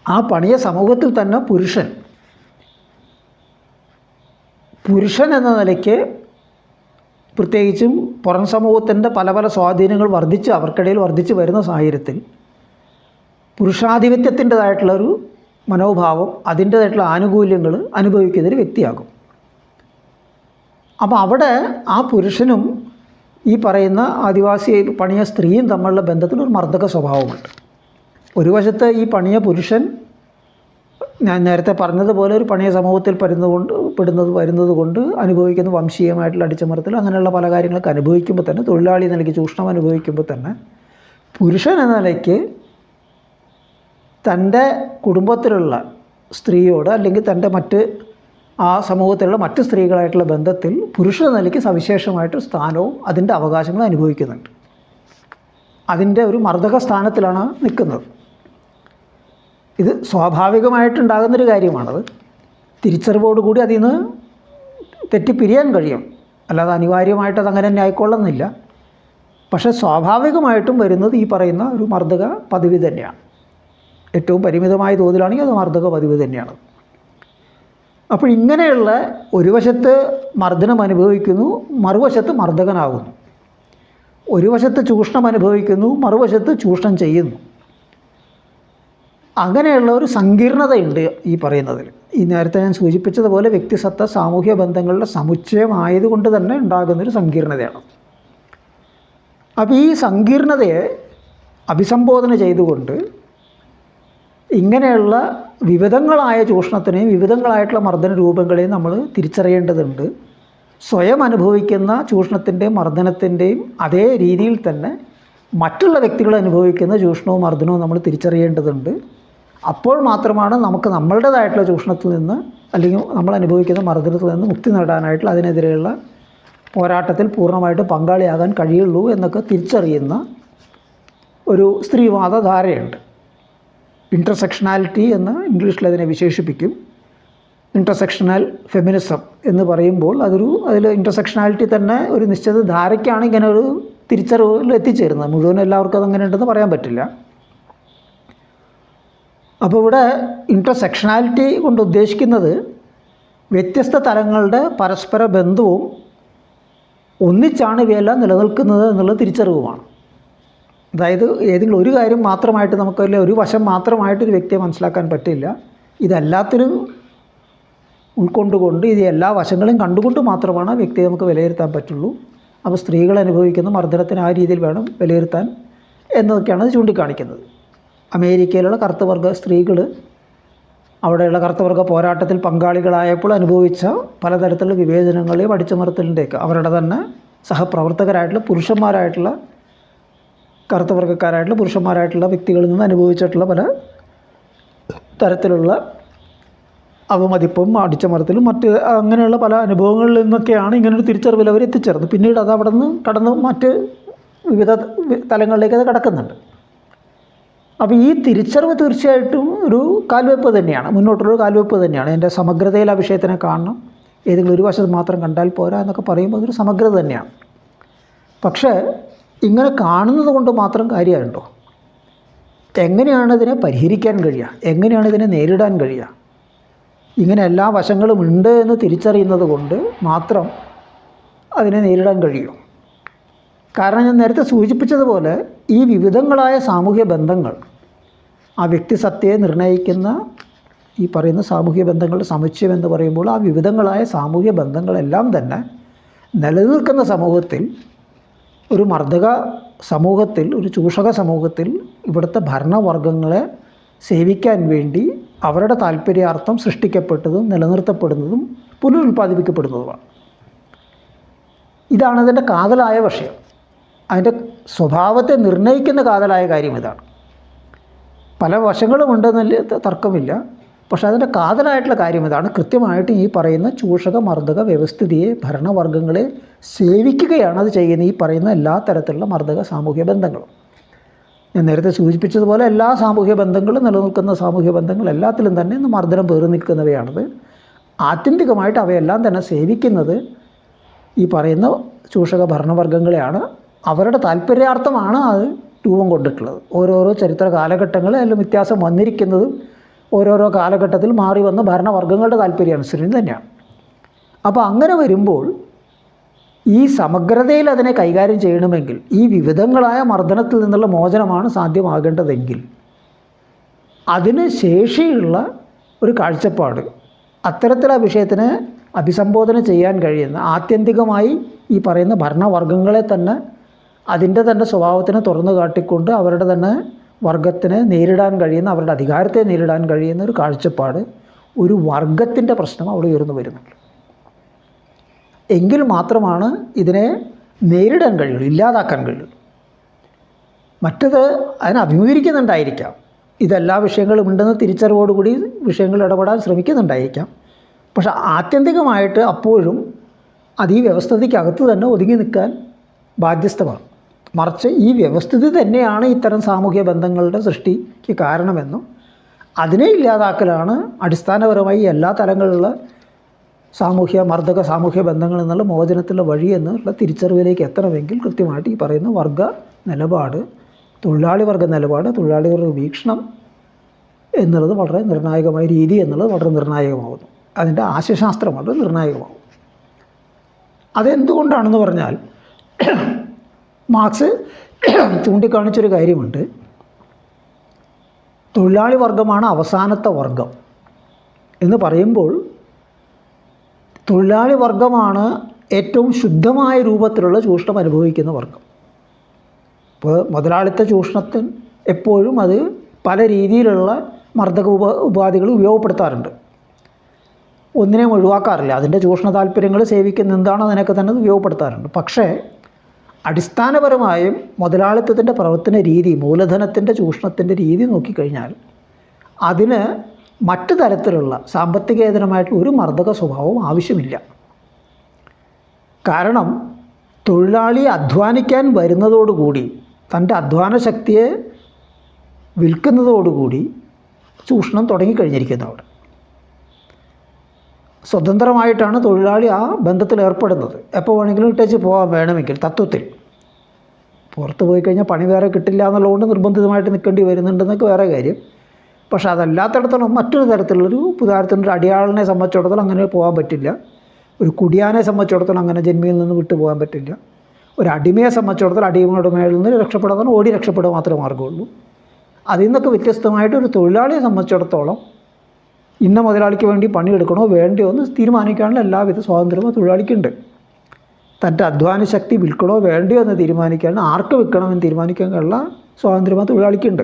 Speaker 1: ആ പണിയ സമൂഹത്തിൽ തന്നെ പുരുഷൻ എന്ന നിലയ്ക്ക് പ്രത്യേകിച്ചും പുറം സമൂഹത്തിൻ്റെ പല പല സ്വാധീനങ്ങൾ അവർക്കിടയിൽ വർദ്ധിച്ച് വരുന്ന സാഹചര്യത്തിൽ പുരുഷാധിപത്യത്തിൻ്റെതായിട്ടുള്ളൊരു മനോഭാവം, അതിൻ്റേതായിട്ടുള്ള ആനുകൂല്യങ്ങൾ അനുഭവിക്കുന്നൊരു വ്യക്തിയാകും. അപ്പോൾ അവിടെ ആ പുരുഷനും ഈ പറയുന്ന ആദിവാസി പണിയ സ്ത്രീയും തമ്മിലുള്ള ബന്ധത്തിൽ ഒരു മർദ്ദക സ്വഭാവമുണ്ട്. ഒരു വശത്ത് ഈ പണിയ പുരുഷൻ ഞാൻ നേരത്തെ പറഞ്ഞതുപോലെ ഒരു പണിയ സമൂഹത്തിൽ വരുന്നത് കൊണ്ട് അനുഭവിക്കുന്ന വംശീയമായിട്ടുള്ള അടിച്ചമർത്തൽ അങ്ങനെയുള്ള പല കാര്യങ്ങളൊക്കെ അനുഭവിക്കുമ്പോൾ തന്നെ, തൊഴിലാളി നിലയ്ക്ക് ചൂഷണം അനുഭവിക്കുമ്പോൾ തന്നെ, പുരുഷൻ എന്ന നിലയ്ക്ക് തൻ്റെ കുടുംബത്തിലുള്ള സ്ത്രീയോട് അല്ലെങ്കിൽ തൻ്റെ ആ സമൂഹത്തിലുള്ള മറ്റ് സ്ത്രീകളായിട്ടുള്ള ബന്ധത്തിൽ പുരുഷ നിലയ്ക്ക് സവിശേഷമായിട്ടൊരു സ്ഥാനവും അതിൻ്റെ അവകാശങ്ങളും അനുഭവിക്കുന്നുണ്ട്. അതിൻ്റെ ഒരു മർദ്ദക സ്ഥാനത്തിലാണ് നിൽക്കുന്നത്. ഇത് സ്വാഭാവികമായിട്ടുണ്ടാകുന്നൊരു കാര്യമാണത്. തിരിച്ചറിവോടുകൂടി അതിൽ നിന്ന് തെറ്റിപ്പിരിയാൻ കഴിയും, അല്ലാതെ അനിവാര്യമായിട്ട് അതങ്ങനെ തന്നെ ആയിക്കൊള്ളുന്നില്ല. പക്ഷേ സ്വാഭാവികമായിട്ടും വരുന്നത് ഈ പറയുന്ന ഒരു മർദ്ദക പദവി തന്നെയാണ്. ഏറ്റവും പരിമിതമായ തോതിലാണെങ്കിൽ അത് മർദ്ദക പദവി തന്നെയാണ്. അപ്പോൾ ഇങ്ങനെയുള്ള ഒരു വശത്ത് മർദ്ദനം അനുഭവിക്കുന്നു, മറുവശത്ത് മർദ്ദകനാകുന്നു. ഒരു വശത്ത് ചൂഷണം അനുഭവിക്കുന്നു, മറുവശത്ത് ചൂഷണം ചെയ്യുന്നു. അങ്ങനെയുള്ള ഒരു സങ്കീർണതയുണ്ട് ഈ പറയുന്നതിൽ. ഈ നേരത്തെ ഞാൻ സൂചിപ്പിച്ചതുപോലെ വ്യക്തിസത്ത സാമൂഹ്യ ബന്ധങ്ങളുടെ സമുച്ചയമായതുകൊണ്ട് തന്നെ ഉണ്ടാകുന്നൊരു സങ്കീർണതയാണ്. അപ്പോൾ ഈ സങ്കീർണതയെ അഭിസംബോധന ചെയ്തുകൊണ്ട് ഇങ്ങനെയുള്ള വിവിധങ്ങളായ ചൂഷണത്തിനെയും വിവിധങ്ങളായിട്ടുള്ള മർദ്ദന രൂപങ്ങളെയും നമ്മൾ തിരിച്ചറിയേണ്ടതുണ്ട്. സ്വയം അനുഭവിക്കുന്ന ചൂഷണത്തിൻ്റെയും മർദ്ദനത്തിൻ്റെയും അതേ രീതിയിൽ തന്നെ മറ്റുള്ള വ്യക്തികൾ അനുഭവിക്കുന്ന ചൂഷണവും മർദ്ദനവും നമ്മൾ തിരിച്ചറിയേണ്ടതുണ്ട്. അപ്പോൾ മാത്രമാണ് നമുക്ക് നമ്മളുടേതായിട്ടുള്ള ചൂഷണത്തിൽ നിന്ന് അല്ലെങ്കിൽ നമ്മൾ അനുഭവിക്കുന്ന മർദ്ദനത്തിൽ നിന്ന് മുക്തി നേടാനായിട്ടുള്ള അതിനെതിരെയുള്ള പോരാട്ടത്തിൽ പൂർണ്ണമായിട്ട് പങ്കാളിയാകാൻ കഴിയുള്ളൂ എന്നൊക്കെ തിരിച്ചറിയുന്ന ഒരു സ്ത്രീവാദ ധാരയുണ്ട്. ഇൻ്റർസെക്ഷനാലിറ്റി എന്ന് ഇംഗ്ലീഷിൽ അതിനെ വിശേഷിപ്പിക്കും. ഇൻ്റർസെക്ഷണൽ ഫെമിനിസം എന്ന് പറയുമ്പോൾ അതിൽ ഇൻ്റർസെക്ഷനാലിറ്റി തന്നെ ഒരു നിശ്ചിത ധാരയ്ക്കാണ് ഇങ്ങനെ ഒരു തിരിച്ചറിവിൽ എത്തിച്ചേരുന്നത്. മുഴുവൻ എല്ലാവർക്കും അതങ്ങനെ ഉണ്ടെന്ന് പറയാൻ പറ്റില്ല. അപ്പോൾ ഇവിടെ ഇൻ്റർസെക്ഷനാലിറ്റി കൊണ്ട് ഉദ്ദേശിക്കുന്നത് വ്യത്യസ്ത തലങ്ങളുടെ പരസ്പര ബന്ധവും ഒന്നിച്ചാണ് ഇവയെല്ലാം നിലനിൽക്കുന്നത് എന്നുള്ള തിരിച്ചറിവുമാണ്. അതായത് ഏതെങ്കിലും ഒരു കാര്യം മാത്രമായിട്ട് നമുക്കല്ല, ഒരു വശം മാത്രമായിട്ടൊരു വ്യക്തിയെ മനസ്സിലാക്കാൻ പറ്റില്ല. ഇതെല്ലാത്തിനും ഉൾക്കൊണ്ടുകൊണ്ട് ഇത് എല്ലാ വശങ്ങളും കണ്ടുകൊണ്ട് മാത്രമാണ് വ്യക്തിയെ നമുക്ക് വിലയിരുത്താൻ പറ്റുള്ളൂ. അപ്പോൾ സ്ത്രീകൾ അനുഭവിക്കുന്ന മർദ്ദനത്തിന് ആ രീതിയിൽ വേണം വിലയിരുത്താൻ എന്നതൊക്കെയാണ് അത് ചൂണ്ടിക്കാണിക്കുന്നത്. അമേരിക്കയിലുള്ള കറുത്തവർഗ സ്ത്രീകൾ അവിടെയുള്ള കറുത്തവർഗ പോരാട്ടത്തിൽ പങ്കാളികളായപ്പോൾ അനുഭവിച്ച പലതരത്തിലുള്ള വിവേചനങ്ങളെയും അടിച്ചമർത്തലിൻ്റെയൊക്കെ അവരുടെ തന്നെ സഹപ്രവർത്തകരായിട്ടുള്ള പുരുഷന്മാരായിട്ടുള്ള കറുത്തവർഗക്കാരായിട്ടുള്ള പുരുഷന്മാരായിട്ടുള്ള വ്യക്തികളിൽ നിന്ന് അനുഭവിച്ചിട്ടുള്ള പല തരത്തിലുള്ള അവമതിപ്പും അടിച്ചമർത്തലും മറ്റ് അങ്ങനെയുള്ള പല അനുഭവങ്ങളിൽ നിന്നൊക്കെയാണ് ഇങ്ങനൊരു തിരിച്ചറിവിൽ അവർ എത്തിച്ചേർന്നത്. പിന്നീട് അത് അവിടെ നിന്ന് കടന്ന് മറ്റ് വിവിധ തലങ്ങളിലേക്ക് അത് കടക്കുന്നുണ്ട്. അപ്പോൾ ഈ തിരിച്ചറിവ് തീർച്ചയായിട്ടും ഒരു കാൽവെപ്പ് തന്നെയാണ്, മുന്നോട്ടുള്ളൊരു കാൽവെപ്പ് തന്നെയാണ്. എൻ്റെ സമഗ്രതയിൽ ആ വിഷയത്തിനെ കാണണം, ഏതെങ്കിലും ഒരു വശത്ത് മാത്രം കണ്ടാൽ പോരാ എന്നൊക്കെ പറയുമ്പോൾ അതൊരു സമഗ്രത തന്നെയാണ്. പക്ഷേ ഇങ്ങനെ കാണുന്നത് കൊണ്ട് മാത്രം കാര്യമുണ്ടോ? എങ്ങനെയാണ് ഇതിനെ പരിഹരിക്കാൻ കഴിയുക? എങ്ങനെയാണ് ഇതിനെ നേരിടാൻ കഴിയുക? ഇങ്ങനെ എല്ലാ വശങ്ങളും ഉണ്ട് എന്ന് തിരിച്ചറിയുന്നത് കൊണ്ട് മാത്രം അതിനെ നേരിടാൻ കഴിയും. കാരണം ഞാൻ നേരത്തെ സൂചിപ്പിച്ചതുപോലെ ഈ വിവിധങ്ങളായ സാമൂഹ്യ ബന്ധങ്ങൾ, ആ വ്യക്തിസത്തയെ നിർണ്ണയിക്കുന്ന ഈ പറയുന്ന സാമൂഹ്യ ബന്ധങ്ങളുടെ സമുച്ചയം എന്ന് പറയുമ്പോൾ ആ വിവിധങ്ങളായ സാമൂഹ്യ ബന്ധങ്ങളെല്ലാം തന്നെ നിലനിൽക്കുന്ന സമൂഹത്തിൽ, ഒരു മർദ്ദക സമൂഹത്തിൽ, ഒരു ചൂഷക സമൂഹത്തിൽ ഇവിടുത്തെ ഭരണവർഗങ്ങളെ സേവിക്കാൻ വേണ്ടി അവരുടെ താല്പര്യാർത്ഥം സൃഷ്ടിക്കപ്പെട്ടതും നിലനിർത്തപ്പെടുന്നതും പുനരുൽപ്പാദിപ്പിക്കപ്പെടുന്നതുമാണ്. ഇതാണ് അതിൻ്റെ കാതലായ വിഷയം. അതിൻ്റെ സ്വഭാവത്തെ നിർണ്ണയിക്കുന്ന കാതലായ കാര്യം ഇതാണ്. പല വശങ്ങളുമുണ്ടെന്നല്ല തർക്കമില്ല, പക്ഷേ അതിൻ്റെ കാതലായിട്ടുള്ള കാര്യം ഇതാണ്. കൃത്യമായിട്ട് ഈ പറയുന്ന ചൂഷക മർദ്ദക വ്യവസ്ഥിതിയെ, ഭരണവർഗങ്ങളെ സേവിക്കുകയാണ് അത് ചെയ്യുന്നത്, ഈ പറയുന്ന എല്ലാ തരത്തിലുള്ള മർദ്ദക സാമൂഹ്യ ബന്ധങ്ങളും. ഞാൻ നേരത്തെ സൂചിപ്പിച്ചതുപോലെ എല്ലാ സാമൂഹ്യ ബന്ധങ്ങളും, നിലനിൽക്കുന്ന സാമൂഹ്യ ബന്ധങ്ങൾ എല്ലാത്തിലും തന്നെ ഇന്ന് മർദ്ദനം പേറി നിൽക്കുന്നവയാണത്. ആത്യന്തികമായിട്ട് അവയെല്ലാം തന്നെ സേവിക്കുന്നത് ഈ പറയുന്ന ചൂഷക ഭരണവർഗങ്ങളെയാണ്. അവരുടെ താല്പര്യാർത്ഥമാണ് അത് രൂപം കൊണ്ടിട്ടുള്ളത്. ഓരോരോ ചരിത്ര കാലഘട്ടങ്ങളിൽ അതിൽ വ്യത്യാസം വന്നിരിക്കുന്നതും ഓരോരോ കാലഘട്ടത്തിൽ മാറി വന്ന ഭരണവർഗങ്ങളുടെ താല്പര്യാനുസരണം തന്നെയാണ്. അപ്പോൾ അങ്ങനെ വരുമ്പോൾ ഈ സമഗ്രതയിൽ അതിനെ കൈകാര്യം ചെയ്യണമെങ്കിൽ, ഈ വിവിധങ്ങളായ മർദ്ദനത്തിൽ നിന്നുള്ള മോചനമാണ് സാധ്യമാകേണ്ടതെങ്കിൽ അതിന് ശേഷിയുള്ള ഒരു കാഴ്ചപ്പാട്, അത്തരത്തിൽ ആ വിഷയത്തിനെ അഭിസംബോധന ചെയ്യാൻ കഴിയുന്ന, ആത്യന്തികമായി ഈ പറയുന്ന ഭരണവർഗങ്ങളെ തന്നെ അതിൻ്റെ തന്നെ സ്വഭാവത്തിനെ തുറന്നു കാട്ടിക്കൊണ്ട് അവരുടെ തന്നെ വർഗത്തിനെ നേരിടാൻ കഴിയുന്ന, അവരുടെ അധികാരത്തെ നേരിടാൻ കഴിയുന്ന ഒരു കാഴ്ചപ്പാട്, ഒരു വർഗത്തിൻ്റെ പ്രശ്നം അവിടെ ഉയർന്നു വരുന്നുണ്ട്. എങ്കിൽ മാത്രമാണ് ഇതിനെ നേരിടാൻ കഴിയുള്ളൂ, ഇല്ലാതാക്കാൻ കഴിയുള്ളൂ. മറ്റത് അതിനെ അഭിമുഖീകരിക്കുന്നുണ്ടായിരിക്കാം, ഇതെല്ലാ വിഷയങ്ങളും ഉണ്ടെന്ന് തിരിച്ചറിവോടുകൂടി വിഷയങ്ങൾ ഇടപെടാൻ ശ്രമിക്കുന്നുണ്ടായിരിക്കാം. പക്ഷെ ആത്യന്തികമായിട്ട് അപ്പോഴും അത് ഈ വ്യവസ്ഥിതിക്കകത്ത് തന്നെ ഒതുങ്ങി നിൽക്കാൻ ബാധ്യസ്ഥമാണ്. മറിച്ച് ഈ വ്യവസ്ഥിതി തന്നെയാണ് ഇത്തരം സാമൂഹ്യ ബന്ധങ്ങളുടെ സൃഷ്ടിക്ക് കാരണമെന്നും അതിനെ ഇല്ലാതാക്കലാണ് അടിസ്ഥാനപരമായി എല്ലാ തലങ്ങളിലുള്ള മർദ്ദക സാമൂഹ്യ ബന്ധങ്ങളിൽ നിന്നുള്ള മോചനത്തിലുള്ള വഴി എന്നുള്ള തിരിച്ചറിവിലേക്ക് എത്തണമെങ്കിൽ കൃത്യമായിട്ട് ഈ പറയുന്ന വർഗ നിലപാട്, തൊഴിലാളി വർഗ നിലപാട്, തൊഴിലാളി വർഗ വീക്ഷണം എന്നുള്ളത് വളരെ നിർണായകമായ രീതി എന്നുള്ളത് വളരെ നിർണായകമാകുന്നു. അതിൻ്റെ ആശയശാസ്ത്രം വളരെ നിർണായകമാകും. അതെന്തുകൊണ്ടാണെന്ന് പറഞ്ഞാൽ മാർക്സ് ചൂണ്ടിക്കാണിച്ചൊരു കാര്യമുണ്ട്. തൊഴിലാളി വർഗമാണ് അവസാനത്തെ വർഗം എന്ന് പറയുമ്പോൾ തൊഴിലാളി വർഗമാണ് ഏറ്റവും ശുദ്ധമായ രൂപത്തിലുള്ള ചൂഷണം അനുഭവിക്കുന്ന വർഗം. ഇപ്പോൾ മുതലാളിത്ത ചൂഷണത്തിന് എപ്പോഴും അത് പല രീതിയിലുള്ള മർദ്ദക ഉപാധികൾ ഉപയോഗപ്പെടുത്താറുണ്ട്. ഒന്നിനെയും ഒഴിവാക്കാറില്ല. അതിൻ്റെ ചൂഷണ താല്പര്യങ്ങൾ സേവിക്കുന്ന എന്താണോ അതിനൊക്കെ തന്നെ ഉപയോഗപ്പെടുത്താറുണ്ട്. പക്ഷേ അടിസ്ഥാനപരമായും മുതലാളിത്തത്തിൻ്റെ പ്രവർത്തന രീതി, മൂലധനത്തിൻ്റെ ചൂഷണത്തിൻ്റെ രീതി നോക്കിക്കഴിഞ്ഞാൽ അതിന് മറ്റു തരത്തിലുള്ള സാമ്പത്തികേതരമായിട്ടുള്ള ഒരു മർദ്ദക സ്വഭാവവും ആവശ്യമില്ല. കാരണം തൊഴിലാളി അധ്വാനിക്കാൻ വരുന്നതോടുകൂടി, തൻ്റെ അധ്വാന ശക്തിയെ വിൽക്കുന്നതോടുകൂടി ചൂഷണം തുടങ്ങിക്കഴിഞ്ഞിരിക്കുന്നു. അവിടെ സ്വതന്ത്രമായിട്ടാണ് തൊഴിലാളി ആ ബന്ധത്തിൽ ഏർപ്പെടുന്നത്. എപ്പോൾ വേണമെങ്കിലും ഇട്ടേച്ച് പോകാൻ വേണമെങ്കിൽ തത്വത്തിൽ. പുറത്ത് പോയി കഴിഞ്ഞാൽ പണി വേറെ കിട്ടില്ല എന്നുള്ളതുകൊണ്ട് നിർബന്ധിതമായിട്ട് നിൽക്കേണ്ടി വരുന്നുണ്ടെന്നൊക്കെ വേറെ കാര്യം. പക്ഷേ അതല്ലാത്തടത്തോളം മറ്റൊരു തരത്തിലുള്ളൊരു ഉദാഹരണത്തിനൊരു അടിയാളിനെ സംബന്ധിച്ചിടത്തോളം അങ്ങനെ പോകാൻ പറ്റില്ല. ഒരു കുടിയാനെ സംബന്ധിച്ചിടത്തോളം അങ്ങനെ ജന്മിയിൽ നിന്ന് വിട്ടു പോകാൻ പറ്റില്ല. ഒരു അടിമയെ സംബന്ധിച്ചിടത്തോളം അടിമയുടെ മേളിൽ നിന്ന് രക്ഷപ്പെടാൻ ഓടി രക്ഷപ്പെടുക മാത്രമേ മാർഗ്ഗമുള്ളൂ. അതിൽ നിന്നൊക്കെ വ്യത്യസ്തമായിട്ട് ഒരു തൊഴിലാളിയെ സംബന്ധിച്ചിടത്തോളം ഇന്ന മുതലാളിക്ക് വേണ്ടി പണിയെടുക്കണോ വേണ്ടയോ എന്ന് തീരുമാനിക്കാനുള്ള എല്ലാവിധ സ്വാതന്ത്ര്യവും തൊഴിലാളിക്കുണ്ട്. തൻ്റെ അധ്വാന ശക്തി വിൽക്കണോ വേണ്ടയോ എന്ന് തീരുമാനിക്കാൻ, ആർക്ക് വിൽക്കണമെന്ന് തീരുമാനിക്കാനുള്ള സ്വാതന്ത്ര്യം തൊഴിലാളിക്കുണ്ട്.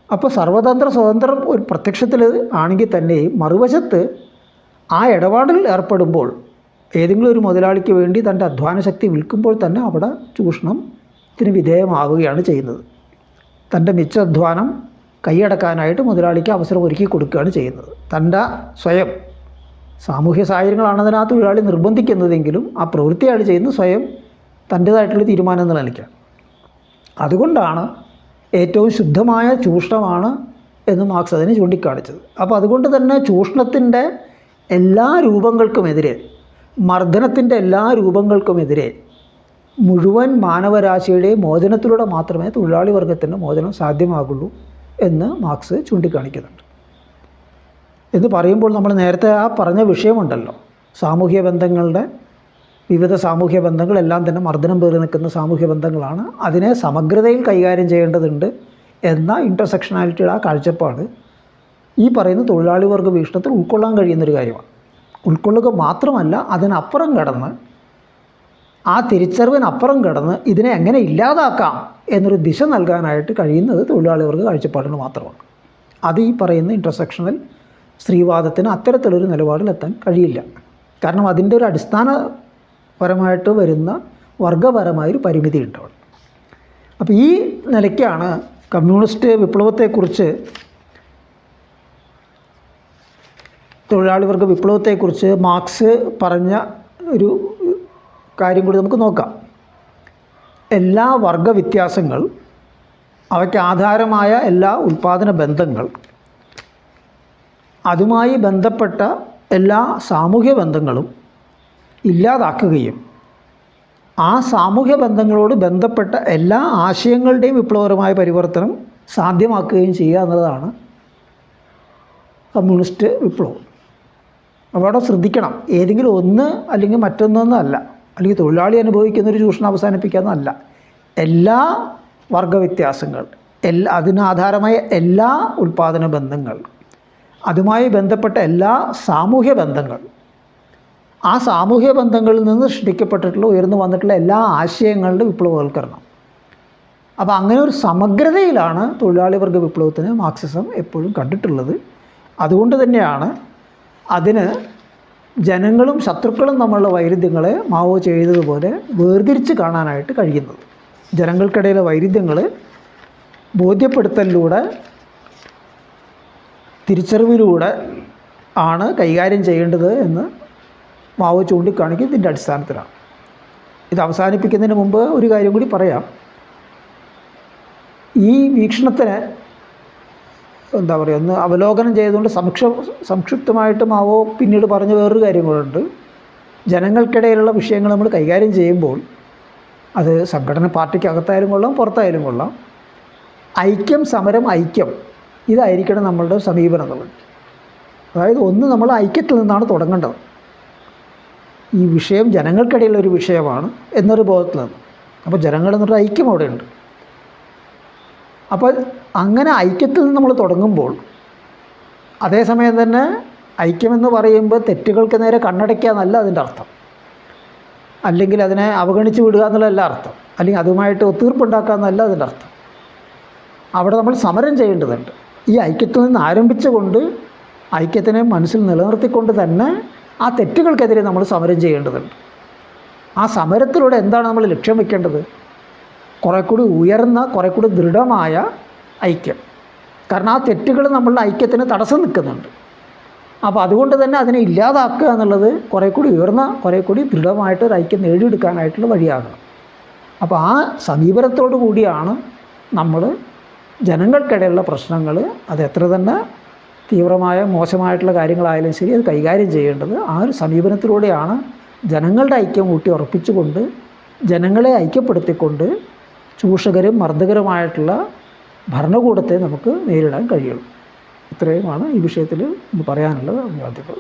Speaker 1: അപ്പോൾ സർവതന്ത്ര സ്വതന്ത്രം ഒരു പ്രത്യക്ഷത്തിൽ ആണെങ്കിൽ തന്നെയും മറുവശത്ത് ആ ഇടപാടിൽ ഏർപ്പെടുമ്പോൾ ഏതെങ്കിലും ഒരു മുതലാളിക്ക് വേണ്ടി തൻ്റെ അധ്വാന ശക്തി വിൽക്കുമ്പോൾ തന്നെ അവിടെ ചൂഷണത്തിന് വിധേയമാവുകയാണ് ചെയ്യുന്നത്. തൻ്റെ മിച്ച അധ്വാനം കൈയടക്കാനായിട്ട് മുതലാളിക്ക് അവസരം ഒരുക്കി കൊടുക്കുകയാണ് ചെയ്യുന്നത്. തൻ്റെ സ്വയം സാമൂഹ്യ സാഹചര്യങ്ങളാണ് അതിനകത്ത് തൊഴിലാളി നിർബന്ധിക്കുന്നതെങ്കിലും ആ പ്രവൃത്തി അയാൾ ചെയ്യുന്നത് സ്വയം തൻ്റേതായിട്ടുള്ള തീരുമാനം എന്ന നിലയ്ക്കാണ്. അതുകൊണ്ടാണ് ഏറ്റവും ശുദ്ധമായ ചൂഷണമാണ് എന്ന് മാർക്സ് അതിനെ ചൂണ്ടിക്കാണിച്ചത്. അപ്പോൾ അതുകൊണ്ട് തന്നെ ചൂഷണത്തിൻ്റെ എല്ലാ രൂപങ്ങൾക്കുമെതിരെ, മർദ്ദനത്തിൻ്റെ എല്ലാ രൂപങ്ങൾക്കുമെതിരെ മുഴുവൻ മാനവരാശിയുടെയും മോചനത്തിലൂടെ മാത്രമേ തൊഴിലാളി വർഗത്തിൻ്റെ മോചനം സാധ്യമാകുള്ളൂ എന്ന് മാർക്സ് ചൂണ്ടിക്കാണിക്കുന്നുണ്ട്. എന്ന് പറയുമ്പോൾ നമ്മൾ നേരത്തെ ആ പറഞ്ഞ വിഷയമുണ്ടല്ലോ, സാമൂഹ്യ ബന്ധങ്ങളുടെ വിവിധ സാമൂഹ്യ ബന്ധങ്ങളെല്ലാം തന്നെ മർദ്ദനം പേറി നിൽക്കുന്ന സാമൂഹ്യ ബന്ധങ്ങളാണ്. അതിനെ സമഗ്രതയിൽ കൈകാര്യം ചെയ്യേണ്ടതുണ്ട് എന്ന ഇൻ്റർസെക്ഷനാലിറ്റിയുടെ ആ കാഴ്ചപ്പാട് ഈ പറയുന്ന തൊഴിലാളി വർഗ വീക്ഷണത്തിൽ ഉൾക്കൊള്ളാൻ കഴിയുന്നൊരു കാര്യമാണ്. ഉൾക്കൊള്ളുക മാത്രമല്ല, അതിനപ്പുറം കടന്ന്, ആ തിരിച്ചറിവിനപ്പുറം കടന്ന് ഇതിനെ എങ്ങനെ ഇല്ലാതാക്കാം എന്നൊരു ദിശ നൽകാനായിട്ട് കഴിയുന്നത് തൊഴിലാളി വർഗ കാഴ്ചപ്പാടിന് മാത്രമാണ്. അത് ഈ പറയുന്ന ഇൻ്റർസെക്ഷണൽ സ്ത്രീവാദത്തിന് അത്തരത്തിലൊരു നിലപാടിലെത്താൻ കഴിയില്ല. കാരണം അതിൻ്റെ ഒരു അടിസ്ഥാനപരമായിട്ട് വരുന്ന വർഗപരമായൊരു പരിമിതി ഉണ്ടാവും. അപ്പോൾ ഈ നിലയ്ക്കാണ് കമ്മ്യൂണിസ്റ്റ് വിപ്ലവത്തെക്കുറിച്ച്, തൊഴിലാളി വർഗ വിപ്ലവത്തെക്കുറിച്ച് മാർക്സ് പറഞ്ഞ ഒരു കാര്യം കൂടി നമുക്ക് നോക്കാം. എല്ലാ വർഗ വ്യത്യാസങ്ങൾ, അവയ്ക്ക് ആധാരമായ എല്ലാ ഉൽപ്പാദന ബന്ധങ്ങൾ, അതുമായി ബന്ധപ്പെട്ട എല്ലാ സാമൂഹ്യ ബന്ധങ്ങളും ഇല്ലാതാക്കുകയും ആ സാമൂഹ്യ ബന്ധങ്ങളോട് ബന്ധപ്പെട്ട എല്ലാ ആശയങ്ങളുടെയും വിപ്ലവകരമായ പരിവർത്തനം സാധ്യമാക്കുകയും ചെയ്യുക എന്നുള്ളതാണ് കമ്മ്യൂണിസ്റ്റ് വിപ്ലവം. അപ്പോൾ അവിടെ ശ്രദ്ധിക്കണം, ഏതെങ്കിലും ഒന്ന് അല്ലെങ്കിൽ മറ്റൊന്നൊന്നല്ല, അല്ലെങ്കിൽ തൊഴിലാളി അനുഭവിക്കുന്നൊരു ചൂഷണം അവസാനിപ്പിക്കാമെന്നല്ല. എല്ലാ വർഗവ്യത്യാസങ്ങൾ, അതിനാധാരമായ എല്ലാ ഉൽപ്പാദന ബന്ധങ്ങൾ, അതുമായി ബന്ധപ്പെട്ട എല്ലാ സാമൂഹ്യ ബന്ധങ്ങൾ, ആ സാമൂഹ്യ ബന്ധങ്ങളിൽ നിന്ന് സൃഷ്ടിക്കപ്പെട്ടിട്ടുള്ള ഉയർന്നു വന്നിട്ടുള്ള എല്ലാ ആശയങ്ങളുടെ വിപ്ലവവൽക്കരണം. അപ്പോൾ അങ്ങനെ ഒരു സമഗ്രതയിലാണ് തൊഴിലാളി വർഗ വിപ്ലവത്തിന് മാർക്സിസം എപ്പോഴും കണ്ടിട്ടുള്ളത്. അതുകൊണ്ട് തന്നെയാണ് അതിന് ജനങ്ങളും ശത്രുക്കളും തമ്മിലുള്ള വൈരുദ്ധ്യങ്ങളെ മാവോ ചെയ്തതുപോലെ വേർതിരിച്ച് കാണാനായിട്ട് കഴിയുന്നത്. ജനങ്ങൾക്കിടയിലെ വൈരുദ്ധ്യങ്ങൾ ബോധ്യപ്പെടുത്തലിലൂടെ, തിരിച്ചറിവിലൂടെ ആണ് കൈകാര്യം ചെയ്യേണ്ടത് എന്ന് മാവോ ചൂണ്ടിക്കാണിക്കും. ഇതിൻ്റെ അടിസ്ഥാനത്തിലാണ്. ഇത് അവസാനിപ്പിക്കുന്നതിന് മുമ്പ് ഒരു കാര്യം കൂടി പറയാം. ഈ വീക്ഷണത്തിന് എന്താ പറയുക, ഒന്ന് അവലോകനം ചെയ്തുകൊണ്ട് സംക്ഷിപ്തമായിട്ട് മാവോ പിന്നീട് പറഞ്ഞ വേറൊരു കാര്യം കൂടെ. ജനങ്ങൾക്കിടയിലുള്ള വിഷയങ്ങൾ നമ്മൾ കൈകാര്യം ചെയ്യുമ്പോൾ അത് സംഘടന പാർട്ടിക്കകത്തായാലും കൊള്ളാം, പുറത്തായാലും കൊള്ളാം, ഐക്യം, സമരം, ഐക്യം, ഇതായിരിക്കണം നമ്മളുടെ സമീപനം എന്നുള്ളത്. അതായത് ഒന്ന്, നമ്മൾ ഐക്യത്തിൽ നിന്നാണ് തുടങ്ങേണ്ടത്. ഈ വിഷയം ജനങ്ങൾക്കിടയിലൊരു വിഷയമാണ് എന്നൊരു ബോധത്തിൽ നിന്ന്. അപ്പോൾ ജനങ്ങളെന്നൊരു ഐക്യം അവിടെയുണ്ട്. അപ്പോൾ അങ്ങനെ ഐക്യത്തിൽ നിന്ന് നമ്മൾ തുടങ്ങുമ്പോൾ, അതേസമയം തന്നെ ഐക്യമെന്ന് പറയുമ്പോൾ തെറ്റുകൾക്ക് നേരെ കണ്ണടയ്ക്കുക എന്നല്ല അതിൻ്റെ അർത്ഥം, അല്ലെങ്കിൽ അതിനെ അവഗണിച്ച് വിടുക എന്നുള്ളതല്ല അർത്ഥം, അല്ലെങ്കിൽ അതുമായിട്ട് ഒത്തീർപ്പുണ്ടാക്കുക എന്നല്ല അതിൻ്റെ അർത്ഥം. അവിടെ നമ്മൾ സമരം ചെയ്യേണ്ടതുണ്ട്. ഈ ഐക്യത്തിൽ നിന്ന് ആരംഭിച്ചുകൊണ്ട്, ഐക്യത്തിനെ മനസ്സിൽ നിലനിർത്തിക്കൊണ്ട് തന്നെ ആ തെറ്റുകൾക്കെതിരെ നമ്മൾ സമരം ചെയ്യേണ്ടതുണ്ട്. ആ സമരത്തിലൂടെ എന്താണ് നമ്മൾ ലക്ഷ്യം വെക്കേണ്ടത്? കുറേ കൂടി ഉയർന്ന, കുറേ കൂടി ദൃഢമായ ഐക്യം. കാരണം ആ തെറ്റുകൾ നമ്മളുടെ ഐക്യത്തിന് തടസ്സം നിൽക്കുന്നുണ്ട്. അപ്പോൾ അതുകൊണ്ട് തന്നെ അതിനെ ഇല്ലാതാക്കുക എന്നുള്ളത് കുറേ കൂടി ഉയർന്ന, കുറേ കൂടി ദൃഢമായിട്ട് ഒരു ഐക്യം നേടിയെടുക്കാനായിട്ടുള്ള വഴിയാകണം. അപ്പോൾ ആ സമീപനത്തോടു കൂടിയാണ് നമ്മൾ ജനങ്ങൾക്കിടയിലുള്ള പ്രശ്നങ്ങൾ, അത് എത്ര തന്നെ തീവ്രമായ മോശമായിട്ടുള്ള കാര്യങ്ങളായാലും ശരി, അത് കൈകാര്യം ചെയ്യേണ്ടത്. ആ ഒരു സമീപനത്തിലൂടെയാണ് ജനങ്ങളുടെ ഐക്യം ഊട്ടി ഉറപ്പിച്ചുകൊണ്ട്, ജനങ്ങളെ ഐക്യപ്പെടുത്തിക്കൊണ്ട് ചൂഷകരും മർദ്ദകരുമായിട്ടുള്ള ഭരണകൂടത്തെ നമുക്ക് നേരിടാൻ കഴിയുള്ളൂ. ഇത്രയുമാണ് ഈ വിഷയത്തിൽ പറയാനുള്ളത്. ധന്യവാദങ്ങൾ.